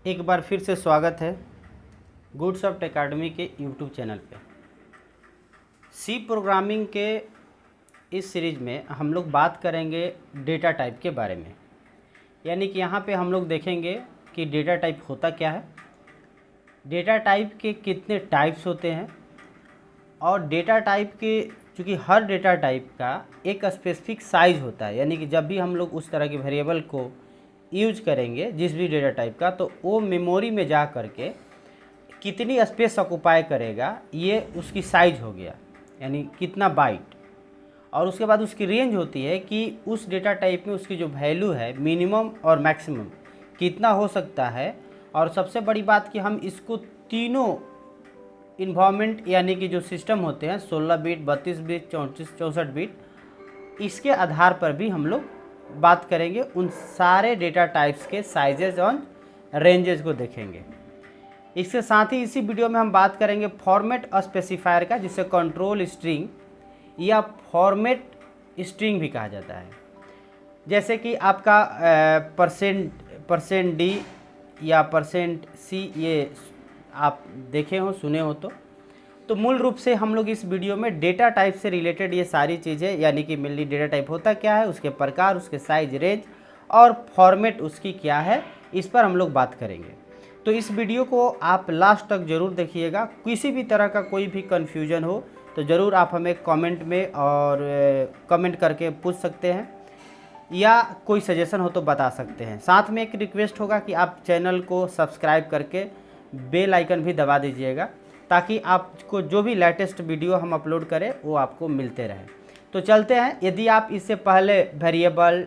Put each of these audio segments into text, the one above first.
एक बार फिर से स्वागत है गुडसॉफ्ट एकेडमी के यूट्यूब चैनल पे। सी प्रोग्रामिंग के इस सीरीज़ में हम लोग बात करेंगे डेटा टाइप के बारे में। यानी कि यहाँ पे हम लोग देखेंगे कि डेटा टाइप होता क्या है, डेटा टाइप के कितने टाइप्स होते हैं, और डेटा टाइप के चूँकि हर डेटा टाइप का एक स्पेसिफिक साइज़ होता है। यानी कि जब भी हम लोग उस तरह के वेरिएबल को यूज करेंगे जिस भी डेटा टाइप का, तो वो मेमोरी में जा कर के कितनी स्पेस ऑक्युपाई करेगा ये उसकी साइज हो गया, यानी कितना बाइट। और उसके बाद उसकी रेंज होती है कि उस डेटा टाइप में उसकी जो वैल्यू है मिनिमम और मैक्सिमम कितना हो सकता है। और सबसे बड़ी बात कि हम इसको तीनों इन्वायरमेंट यानी कि जो सिस्टम होते हैं 16 बिट, 32 बिट, 64 बिट, इसके आधार पर भी हम लोग बात करेंगे। उन सारे डेटा टाइप्स के साइजेस और रेंजेस को देखेंगे। इसके साथ ही इसी वीडियो में हम बात करेंगे फॉर्मेट स्पेसिफायर का, जिसे कंट्रोल स्ट्रिंग या फॉर्मेट स्ट्रिंग भी कहा जाता है। जैसे कि आपका परसेंट डी या परसेंट सी, ये आप देखे हो, सुने हो। तो मूल रूप से हम लोग इस वीडियो में डेटा टाइप से रिलेटेड ये सारी चीज़ें, यानी कि मेनली डेटा टाइप होता क्या है, उसके प्रकार, उसके साइज, रेंज और फॉर्मेट उसकी क्या है, इस पर हम लोग बात करेंगे। तो इस वीडियो को आप लास्ट तक ज़रूर देखिएगा। किसी भी तरह का कोई भी कन्फ्यूजन हो तो ज़रूर आप हमें कमेंट में और कमेंट करके पूछ सकते हैं, या कोई सजेशन हो तो बता सकते हैं। साथ में एक रिक्वेस्ट होगा कि आप चैनल को सब्सक्राइब करके बेल आइकन भी दबा दीजिएगा, ताकि आपको जो भी लेटेस्ट वीडियो हम अपलोड करें वो आपको मिलते रहे। तो चलते हैं। यदि आप इससे पहले वेरिएबल,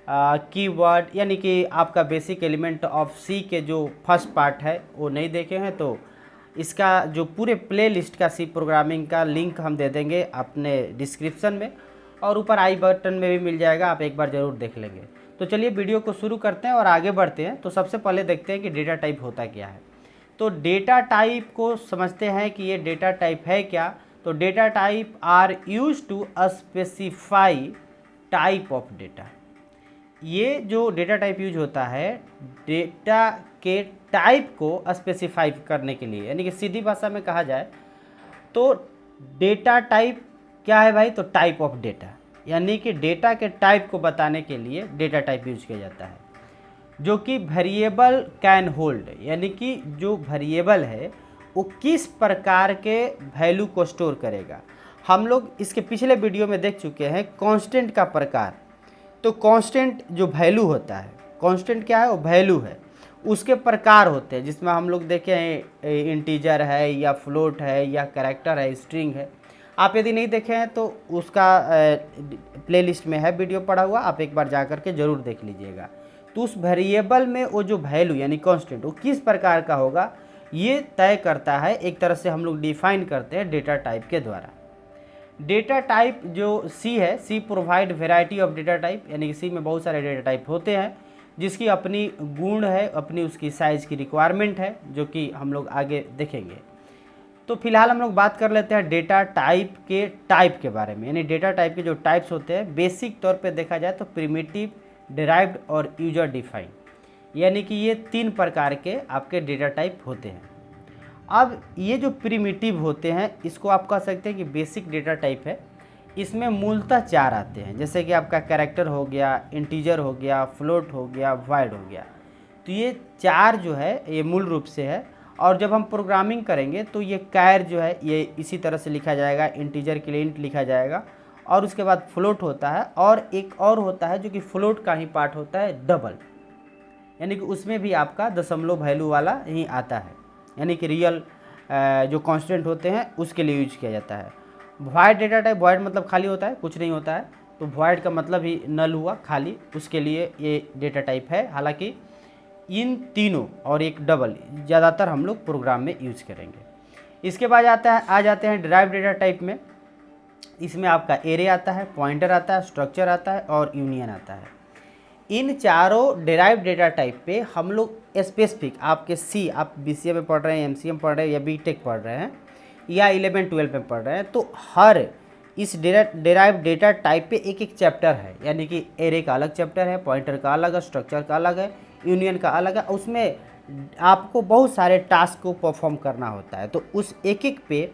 कीवर्ड यानी कि आपका बेसिक एलिमेंट ऑफ सी के जो फर्स्ट पार्ट है वो नहीं देखे हैं, तो इसका जो पूरे प्ले लिस्ट का सी प्रोग्रामिंग का लिंक हम दे देंगे अपने डिस्क्रिप्शन में, और ऊपर आई बटन में भी मिल जाएगा, आप एक बार ज़रूर देख लेंगे। तो चलिए वीडियो को शुरू करते हैं और आगे बढ़ते हैं। तो सबसे पहले देखते हैं कि डेटा टाइप होता क्या है। तो डेटा टाइप को समझते हैं कि ये डेटा टाइप है क्या। तो data type are use to specify type of data. ये जो डेटा टाइप यूज होता है डेटा के टाइप को स्पेसिफाई करने के लिए, यानी कि सीधी भाषा में कहा जाए तो डेटा टाइप क्या है भाई, तो टाइप ऑफ डेटा, यानी कि डेटा के टाइप को बताने के लिए डेटा टाइप यूज किया जाता है, जो कि वेरिएबल कैन होल्ड, यानी कि जो वेरिएबल है वो किस प्रकार के वैल्यू को स्टोर करेगा। हम लोग इसके पिछले वीडियो में देख चुके हैं कांस्टेंट का प्रकार। तो कांस्टेंट जो वैल्यू होता है, कांस्टेंट क्या है, वो वैल्यू है, उसके प्रकार होते हैं, जिसमें हम लोग देखे हैं इंटीजर है या फ्लोट है या कैरेक्टर है, स्ट्रिंग है। आप यदि नहीं देखे हैं तो उसका प्लेलिस्ट में है वीडियो पड़ा हुआ, आप एक बार जा कर के ज़रूर देख लीजिएगा। तो उस वेरिएबल में वो जो वैल्यू यानी कांस्टेंट वो किस प्रकार का होगा, ये तय करता है, एक तरह से हम लोग डिफाइन करते हैं डेटा टाइप के द्वारा। डेटा टाइप जो सी है, C provide variety of data type, यानी कि सी में बहुत सारे डेटा टाइप होते हैं जिसकी अपनी गुण है, अपनी उसकी साइज़ की रिक्वायरमेंट है, जो कि हम लोग आगे देखेंगे। तो फिलहाल हम लोग बात कर लेते हैं डेटा टाइप के टाइप के बारे में। यानी डेटा टाइप के जो टाइप्स होते हैं बेसिक तौर पे देखा जाए तो प्रिमिटिव, डिराइव्ड और यूजर डिफाइन, यानी कि ये 3 प्रकार के आपके डेटा टाइप होते हैं। अब ये जो प्रिमिटिव होते हैं इसको आप कह सकते हैं कि बेसिक डेटा टाइप है। इसमें मूलतः 4 आते हैं, जैसे कि आपका कैरेक्टर हो गया, इंटीजर हो गया, फ्लोट हो गया, वॉइड हो गया। तो ये 4 जो है ये मूल रूप से है। और जब हम प्रोग्रामिंग करेंगे तो ये कैर जो है ये इसी तरह से लिखा जाएगा, इंटीजर के लिए इंट लिखा जाएगा, और उसके बाद फ्लोट होता है, और एक और होता है जो कि फ्लोट का ही पार्ट होता है, डबल, यानी कि उसमें भी आपका दशमलव वैल्यू वाला ही आता है, यानी कि रियल जो कांस्टेंट होते हैं उसके लिए यूज किया जाता है। वॉइड डेटा टाइप, वॉइड मतलब खाली होता है, कुछ नहीं होता है, तो वॉइड का मतलब ही नल हुआ, खाली, उसके लिए ये डेटा टाइप है। हालांकि इन तीनों और एक डबल ज़्यादातर हम लोग प्रोग्राम में यूज करेंगे। इसके बाद आ जाते हैं डिराइव्ड डेटा टाइप में। इसमें आपका एरे आता है, पॉइंटर आता है, स्ट्रक्चर आता है और यूनियन आता है। इन चारों डिराइव्ड डेटा टाइप पे हम लोग स्पेसिफिक आपके सी, आप बीसीए में पढ़ रहे हैं, एमसीए में पढ़ रहे हैं, या बीटेक पढ़ रहे हैं, या 11-12 में पढ़ रहे हैं, तो हर इस डिराइव्ड डेटा टाइप पे एक एक चैप्टर है। यानी कि एरे का अलग चैप्टर है, पॉइंटर का अलग है, स्ट्रक्चर का अलग है, यूनियन का अलग है, उसमें आपको बहुत सारे टास्क को परफॉर्म करना होता है, तो उस एक एक पे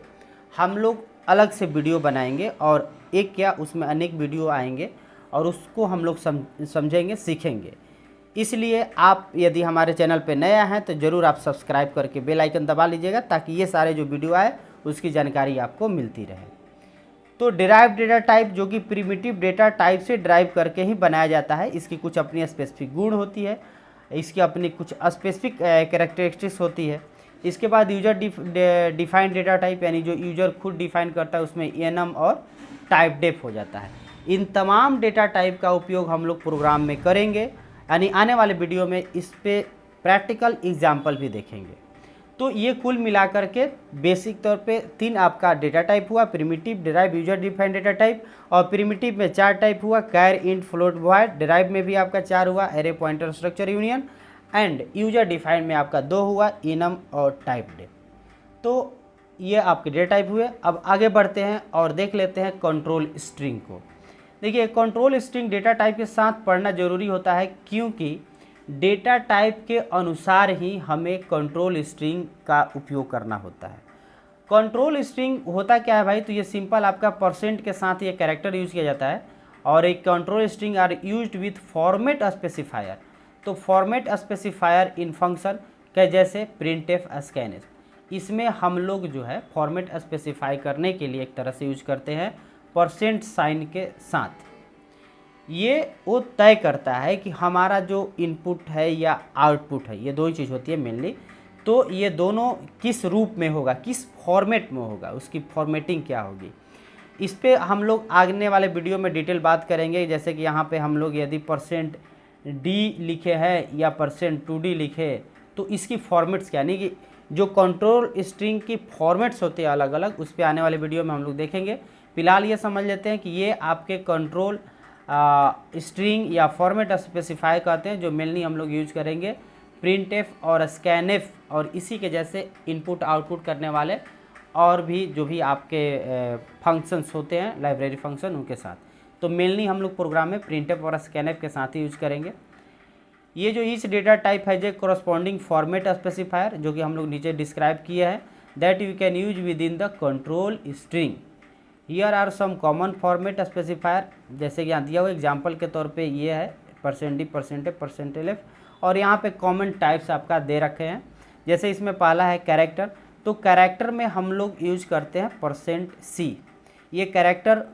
हम लोग अलग से वीडियो बनाएंगे और एक क्या उसमें अनेक वीडियो आएंगे और उसको हम लोग समझेंगे, सीखेंगे। इसलिए आप यदि हमारे चैनल पे नया हैं तो ज़रूर आप सब्सक्राइब करके बेल आइकन दबा लीजिएगा, ताकि ये सारे जो वीडियो आए उसकी जानकारी आपको मिलती रहे। तो डिराइव डेटा टाइप जो कि प्रिमिटिव डेटा टाइप से डिराइव करके ही बनाया जाता है, इसकी कुछ अपनी स्पेसिफिक गुण होती है, इसकी अपनी कुछ स्पेसिफिक कैरेक्टरिस्टिक्स होती है। इसके बाद यूजर डिफाइंड डेटा टाइप, यानी जो यूजर खुद डिफाइन करता है उसमें enum और टाइप डेफ हो जाता है। इन तमाम डेटा टाइप का उपयोग हम लोग प्रोग्राम में करेंगे, यानी आने वाले वीडियो में इस पे प्रैक्टिकल एग्जाम्पल भी देखेंगे। तो ये कुल मिलाकर के बेसिक तौर पे 3 आपका डेटा टाइप हुआ, primitive, derive, user defined data type. और प्रिमिटिव में 4 टाइप हुआ, कैर, इंट, फ्लोट, वॉइड। डिराइव में भी आपका 4 हुआ, array, pointer, structure, union. And user defined में आपका 2 हुआ, enum और टाइप डेफ। तो ये आपके डेटा टाइप हुए। अब आगे बढ़ते हैं और देख लेते हैं कंट्रोल स्ट्रिंग को। देखिए, कंट्रोल स्ट्रिंग डेटा टाइप के साथ पढ़ना जरूरी होता है, क्योंकि डेटा टाइप के अनुसार ही हमें कंट्रोल स्ट्रिंग का उपयोग करना होता है। कंट्रोल स्ट्रिंग होता क्या है भाई, तो ये सिंपल आपका परसेंट के साथ ये कैरेक्टर यूज़ किया जाता है, और एक control string are used with format specifier. तो फॉर्मेट स्पेसिफायर इन फंक्शन के जैसे प्रिंटफ, स्कैनफ, इसमें हम लोग जो है फॉर्मेट स्पेसिफाई करने के लिए एक तरह से यूज करते हैं परसेंट साइन के साथ। ये वो तय करता है कि हमारा जो इनपुट है या आउटपुट है, ये दो ही चीज़ होती है मेनली, तो ये दोनों किस रूप में होगा, किस फॉर्मेट में होगा, उसकी फॉर्मेटिंग क्या होगी। इस पे हम लोग आगने वाले वीडियो में डिटेल बात करेंगे। जैसे कि यहाँ पे हम लोग यदि %d लिखे हैं या %2d लिखे, तो इसकी फॉर्मेट्स क्या, यानी कि जो कंट्रोल स्ट्रिंग की फॉर्मेट्स होते हैं अलग अलग, उस पे आने वाले वीडियो में हम लोग देखेंगे। फिलहाल ये समझ लेते हैं कि ये आपके कंट्रोल स्ट्रिंग या फॉर्मेट स्पेसिफाई कहते हैं, जो मेनली हम लोग यूज करेंगे प्रिंटफ और स्कैनफ और इसी के जैसे इनपुट आउटपुट करने वाले और भी जो भी आपके फंक्शंस होते हैं, लाइब्रेरी फंक्शन, उनके साथ। तो मेनली हम लोग प्रोग्राम में प्रिंटफ और स्कैनफ के साथ ही यूज करेंगे। ये जो ईच डेटा टाइप है जो कोरस्पॉन्डिंग फॉर्मेट स्पेसिफायर, जो कि हम लोग नीचे डिस्क्राइब किए हैं, that you can use with in the control string. Here are some common format specifier, जैसे कि यहाँ दिया हुआ एग्जाम्पल के तौर पे ये है %d, %f, %lf, और यहाँ पे कॉमन टाइप्स आपका दे रखे हैं। जैसे इसमें पहला है कैरेक्टर, तो कैरेक्टर में हम लोग यूज करते हैं %c। ये कैरेक्टर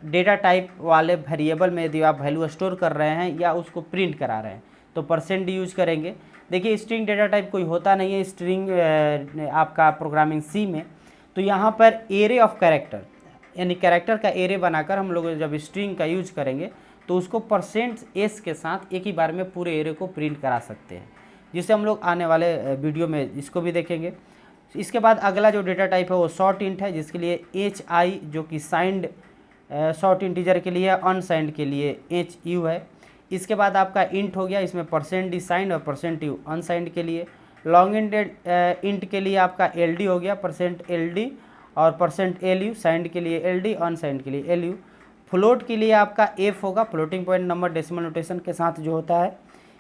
डेटा टाइप वाले वेरिएबल में यदि आप वैल्यू स्टोर कर रहे हैं या उसको प्रिंट करा रहे हैं तो %d यूज करेंगे। देखिए, स्ट्रिंग डेटा टाइप कोई होता नहीं है स्ट्रिंग आपका प्रोग्रामिंग सी में, तो यहाँ पर एरे ऑफ कैरेक्टर, यानी कैरेक्टर का एरे बनाकर हम लोग जब स्ट्रिंग का यूज करेंगे तो उसको %s के साथ एक ही बार में पूरे एरे को प्रिंट करा सकते हैं, जिसे हम लोग आने वाले वीडियो में इसको भी देखेंगे। इसके बाद अगला जो डेटा टाइप है वो शॉर्ट इंट है, जिसके लिए hi जो कि साइंड शॉर्ट इंटीजर के लिए, अनसाइंड के लिए hu है। इसके बाद आपका इंट हो गया, इसमें %d साइंड और %u अनसाइंड के लिए। लॉन्ग इंट के लिए आपका ld हो गया, %ld और %lu साइंड के लिए ld, अनसाइंड के लिए lu। फ्लोट के लिए आपका f होगा, floating point number decimal notation के साथ जो होता है।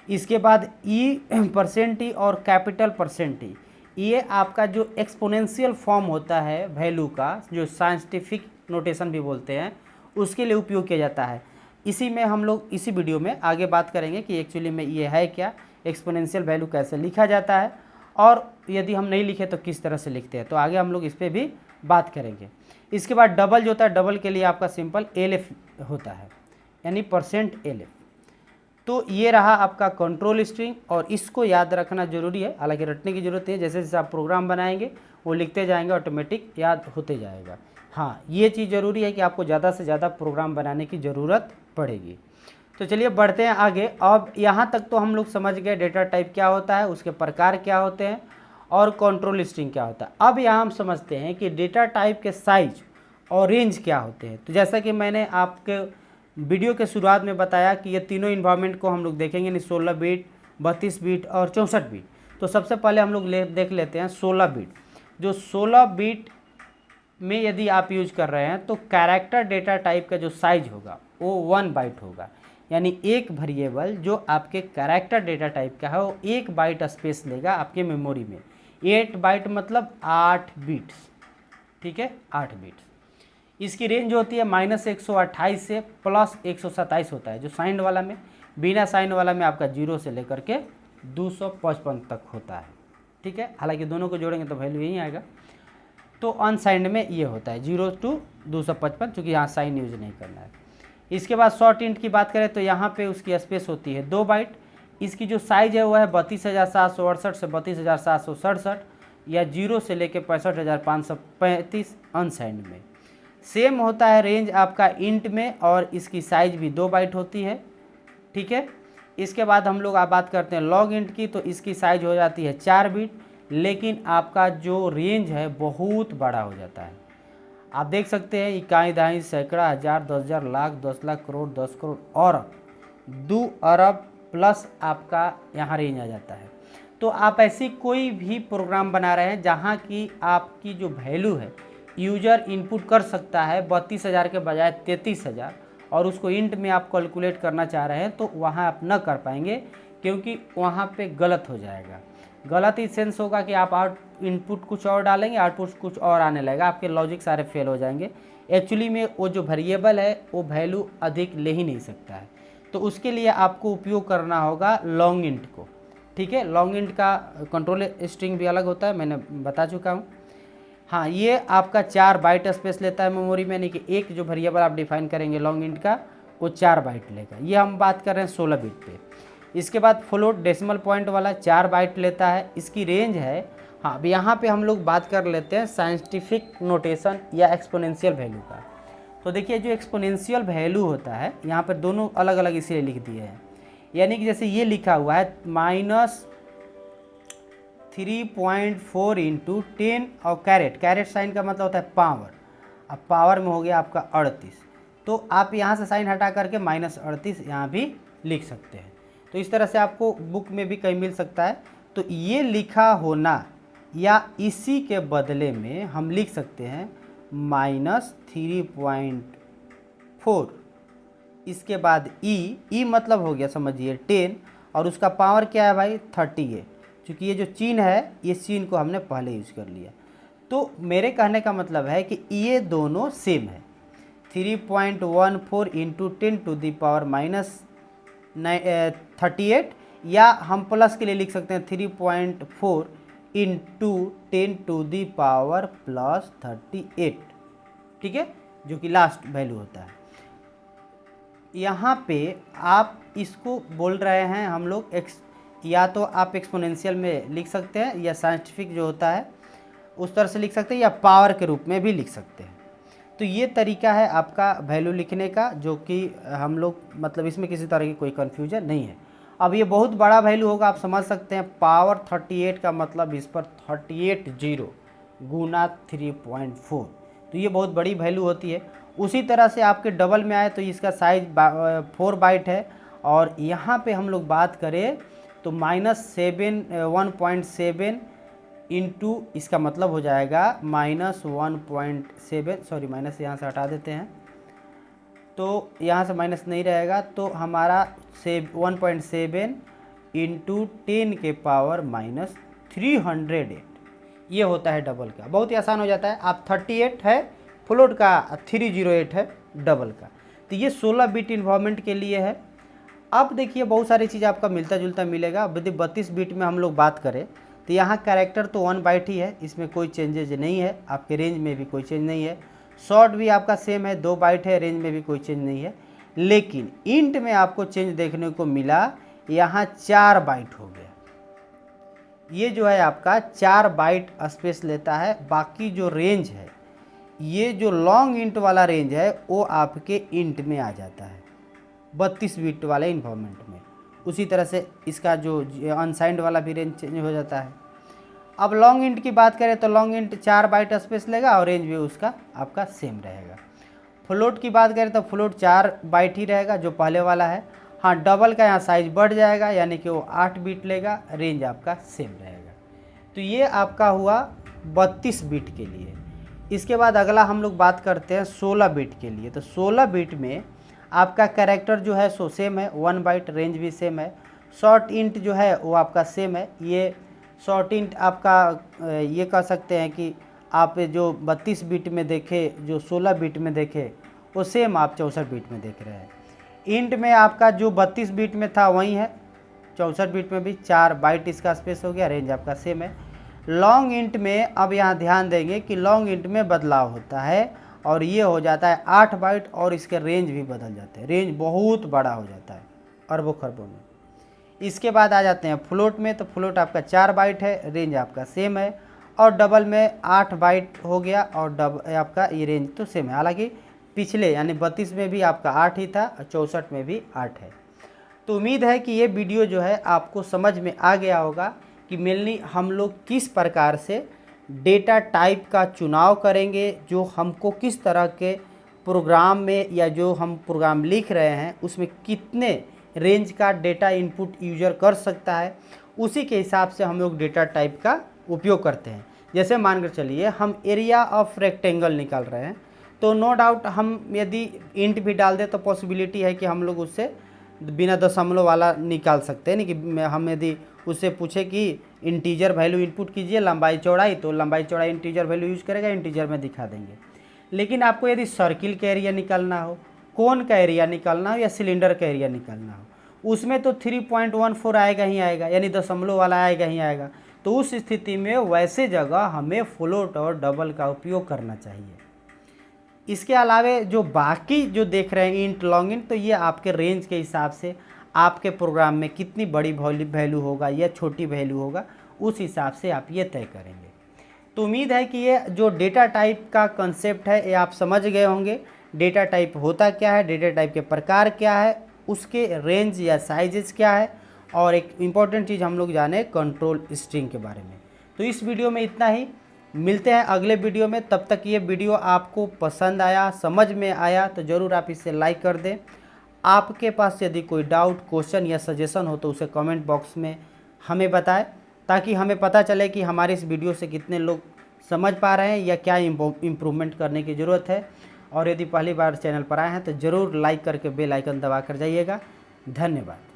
इसके बाद %e और कैपिटल %t, ये आपका जो एक्सपोनेंशियल फॉर्म होता है वैल्यू का, जो साइंटिफिक नोटेशन भी बोलते हैं, उसके लिए उपयोग किया जाता है। इसी में हम लोग इसी वीडियो में आगे बात करेंगे कि एक्चुअली में ये है क्या, एक्सपोनेंशियल वैल्यू कैसे लिखा जाता है, और यदि हम नहीं लिखे तो किस तरह से लिखते हैं, तो आगे हम लोग इस पर भी बात करेंगे। इसके बाद डबल जो होता है, डबल के लिए आपका सिंपल lf होता है, यानी %lf। तो ये रहा आपका कंट्रोल स्ट्रिंग, और इसको याद रखना जरूरी है, हालांकि रटने की जरूरत है, जैसे जैसे आप प्रोग्राम बनाएंगे वो लिखते जाएंगे, ऑटोमेटिक याद होते जाएगा। हाँ, ये चीज़ ज़रूरी है कि आपको ज़्यादा से ज़्यादा प्रोग्राम बनाने की ज़रूरत पड़ेगी। तो चलिए बढ़ते हैं आगे। अब यहाँ तक तो हम लोग समझ गए डेटा टाइप क्या होता है, उसके प्रकार क्या होते हैं और कंट्रोल स्ट्रिंग क्या होता है। अब यहाँ हम समझते हैं कि डेटा टाइप के साइज और रेंज क्या होते हैं। तो जैसा कि मैंने आपके वीडियो के शुरुआत में बताया कि ये तीनों इन्वायरमेंट को हम लोग देखेंगे, यानी 16 बिट, 32 बिट और 64 बिट। तो सबसे पहले हम लोग देख लेते हैं 16 बिट। जो 16 बिट में यदि आप यूज कर रहे हैं तो कैरेक्टर डेटा टाइप का जो साइज होगा वो 1 बाइट होगा, यानी एक वेरिएबल जो आपके कैरेक्टर डेटा टाइप का है वो 1 बाइट स्पेस लेगा आपके मेमोरी में। 8 बाइट मतलब 8 बिट्स, ठीक है, 8 बिट्स। इसकी रेंज होती है -128 से +127 होता है, जो साइन वाला में। बिना साइन वाला में आपका 0 से लेकर के 255 तक होता है, ठीक है। हालांकि दोनों को जोड़ेंगे तो वैल्यू यही आएगा। तो अनसाइंड में ये होता है 0 to 255, चूँकि यहाँ साइन यूज नहीं करना है। इसके बाद शॉर्ट इंट की बात करें तो यहाँ पे उसकी स्पेस होती है 2 बाइट। इसकी जो साइज़ है वो है 32,768 से 32,767, या 0 से लेकर 65,535 अनसाइंड में। सेम होता है रेंज आपका इंट में, और इसकी साइज़ भी 2 बाइट होती है, ठीक है। इसके बाद हम लोग आप बात करते हैं लॉन्ग इंट की, तो इसकी साइज़ हो जाती है 4 बिट, लेकिन आपका जो रेंज है बहुत बड़ा हो जाता है। आप देख सकते हैं इकाई, दहाई, सैकड़ा, हज़ार, 10,000, लाख, 10 लाख, करोड़, 10 करोड़ और 2 अरब प्लस आपका यहाँ रेंज आ जाता है। तो आप ऐसी कोई भी प्रोग्राम बना रहे हैं जहाँ की आपकी जो वैल्यू है यूजर इनपुट कर सकता है 32,000 के बजाय 33,000, और उसको इंट में आप कैलकुलेट करना चाह रहे हैं तो वहाँ आप न कर पाएंगे, क्योंकि वहाँ पे गलत हो जाएगा। गलत इस सेंस होगा कि आप इनपुट कुछ और डालेंगे, आउटपुट कुछ और आने लगेगा, आपके लॉजिक सारे फेल हो जाएंगे। एक्चुअली में वो जो वेरिएबल है वो वैल्यू अधिक ले ही नहीं सकता है, तो उसके लिए आपको उपयोग करना होगा लॉन्ग इंट को, ठीक है। लॉन्ग इंट का कंट्रोल स्ट्रिंग भी अलग होता है, मैंने बता चुका हूँ। हाँ, ये आपका 4 बाइट स्पेस लेता है मेमोरी में, यानी कि एक जो वेरिएबल आप डिफाइन करेंगे लॉन्ग इंट का वो 4 बाइट लेगा। ये हम बात कर रहे हैं 16 बिट पे। इसके बाद फ्लोट डेसिमल पॉइंट वाला 4 बाइट लेता है, इसकी रेंज है। हाँ, अब यहाँ पे हम लोग बात कर लेते हैं साइंटिफिक नोटेशन या एक्सपोनेंशियल वैल्यू का। तो देखिए जो एक्सपोनेंशियल वैल्यू होता है, यहाँ पर दोनों अलग अलग इसलिए लिख दिए हैं, यानी कि जैसे ये लिखा हुआ है -3.4 × 10 और कैरेट साइन का मतलब होता है पावर। अब पावर में हो गया आपका 38, तो आप यहाँ से साइन हटा करके -38 यहाँ भी लिख सकते हैं। तो इस तरह से आपको बुक में भी कहीं मिल सकता है। तो ये लिखा होना या इसी के बदले में हम लिख सकते हैं -3.4, इसके बाद ई मतलब हो गया समझिए 10, और उसका पावर क्या है भाई 38, क्योंकि ये जो चिन्ह है इस चिन्ह को हमने पहले यूज कर लिया। तो मेरे कहने का मतलब है कि ये दोनों सेम है। 3.14 × 10⁻38, या हम प्लस के लिए लिख सकते हैं 3.4 × 10⁻+38, ठीक है, जो कि लास्ट वैल्यू होता है। यहाँ पे आप इसको बोल रहे हैं हम लोग या तो आप एक्सपोनेंशियल में लिख सकते हैं, या साइंटिफिक जो होता है उस तरह से लिख सकते हैं, या पावर के रूप में भी लिख सकते हैं। तो ये तरीका है आपका वैल्यू लिखने का, जो कि हम लोग मतलब इसमें किसी तरह की कोई कन्फ्यूजन नहीं है। अब ये बहुत बड़ा वैल्यू होगा, आप समझ सकते हैं। पावर 38 का मतलब इस पर 38 0 गुना 3.4, तो ये बहुत बड़ी वैल्यू होती है। उसी तरह से आपके डबल में आए तो इसका साइज 4 बाइट है, और यहाँ पे हम लोग बात करें तो -1.7 इंटू, इसका मतलब हो जाएगा -1.7, सॉरी माइनस यहाँ से हटा देते हैं, तो यहाँ से माइनस नहीं रहेगा, तो हमारा 1.7 इंटू 10 के पावर -308, ये होता है डबल का। बहुत ही आसान हो जाता है। आप 38 है फ्लोट का, 308 है डबल का। तो ये 16 बिट इन्वॉल्वमेंट के लिए है। अब देखिए बहुत सारी चीज़ आपका मिलता जुलता मिलेगा। यदि 32 बिट में हम लोग बात करें तो यहाँ कैरेक्टर तो 1 बाइट ही है, इसमें कोई चेंजेज नहीं है। आपके रेंज में भी कोई चेंज नहीं है। शॉर्ट भी आपका सेम है, 2 बाइट है, रेंज में भी कोई चेंज नहीं है। लेकिन इंट में आपको चेंज देखने को मिला, यहाँ 4 बाइट हो गया। ये जो है आपका 4 बाइट स्पेस लेता है। बाकी जो रेंज है, ये जो लॉन्ग इंट वाला रेंज है वो आपके इंट में आ जाता है, 32 बिट वाले इन्वॉल्वमेंट में। उसी तरह से इसका जो अनसाइंड वाला भी रेंज चेंज हो जाता है। अब लॉन्ग इंट की बात करें तो लॉन्ग इंट 4 बाइट स्पेस लेगा और रेंज भी उसका आपका सेम रहेगा। फ्लोट की बात करें तो फ्लोट 4 बाइट ही रहेगा, जो पहले वाला है। हाँ, डबल का यहाँ साइज बढ़ जाएगा, यानी कि वो 8 बिट लेगा, रेंज आपका सेम रहेगा। तो ये आपका हुआ 32 बिट के लिए। इसके बाद अगला हम लोग बात करते हैं 16 बिट के लिए। तो 16 बिट में आपका कैरेक्टर जो है सो सेम है, 1 बाइट, रेंज भी सेम है। शॉर्ट इंट जो है वो आपका सेम है। ये शॉर्ट इंट आपका ये कह सकते हैं कि आप जो 32 बिट में देखे, जो 16 बिट में देखे, वो सेम आप 64 बिट में देख रहे हैं। इंट में आपका जो 32 बिट में था वही है, 64 बिट में भी 4 बाइट इसका स्पेस हो गया, रेंज आपका सेम है। लॉन्ग इंट में अब यहाँ ध्यान देंगे कि लॉन्ग इंट में बदलाव होता है और ये हो जाता है 8 बाइट और इसके रेंज भी बदल जाते हैं, रेंज बहुत बड़ा हो जाता है अरबों खरबों में। इसके बाद आ जाते हैं फ्लोट में, तो फ्लोट आपका 4 बाइट है, रेंज आपका सेम है, और डबल में 8 बाइट हो गया और डबल आपका ये रेंज तो सेम है। हालांकि पिछले यानी 32 में भी आपका 8 ही था और 64 में भी 8 है। तो उम्मीद है कि ये वीडियो जो है आपको समझ में आ गया होगा कि मेनली हम लोग किस प्रकार से डेटा टाइप का चुनाव करेंगे, जो हमको किस तरह के प्रोग्राम में या जो हम प्रोग्राम लिख रहे हैं उसमें कितने रेंज का डेटा इनपुट यूजर कर सकता है, उसी के हिसाब से हम लोग डेटा टाइप का उपयोग करते हैं। जैसे मानकर चलिए हम एरिया ऑफ रेक्टेंगल निकाल रहे हैं, तो नो डाउट हम यदि इंट भी डाल दें तो पॉसिबिलिटी है कि हम लोग उससे बिना दशमलव वाला निकाल सकते हैं। नहीं कि हम यदि उससे पूछे कि इंटीजर वैल्यू इनपुट कीजिए लंबाई चौड़ाई, तो लंबाई चौड़ाई इंटीजर वैल्यू यूज़ करेगा, इंटीजर में दिखा देंगे। लेकिन आपको यदि सर्किल का एरिया निकालना हो, कोन का एरिया निकालना हो या सिलेंडर का एरिया निकालना हो, उसमें तो 3.14 आएगा ही आएगा, यानी दशमलव वाला आएगा ही आएगा। तो उस स्थिति में वैसे जगह हमें फ्लोट और डबल का उपयोग करना चाहिए। इसके अलावा जो बाकी जो देख रहे हैं इंट लॉन्ग इंट, तो ये आपके रेंज के हिसाब से आपके प्रोग्राम में कितनी बड़ी वैल्यू होगा या छोटी वैल्यू होगा, उस हिसाब से आप ये तय करेंगे। तो उम्मीद है कि ये जो डेटा टाइप का कंसेप्ट है ये आप समझ गए होंगे। डेटा टाइप होता क्या है, डेटा टाइप के प्रकार क्या है, उसके रेंज या साइजेस क्या है, और एक इम्पॉर्टेंट चीज़ हम लोग जाने कंट्रोल स्ट्रिंग के बारे में। तो इस वीडियो में इतना ही, मिलते हैं अगले वीडियो में। तब तक ये वीडियो आपको पसंद आया, समझ में आया तो ज़रूर आप इसे लाइक कर दें। आपके पास यदि कोई डाउट, क्वेश्चन या सजेशन हो तो उसे कमेंट बॉक्स में हमें बताएं, ताकि हमें पता चले कि हमारे इस वीडियो से कितने लोग समझ पा रहे हैं या क्या इम्प्रूवमेंट करने की ज़रूरत है। और यदि पहली बार चैनल पर आए हैं तो ज़रूर लाइक करके बेल आइकन दबा कर जाइएगा। धन्यवाद।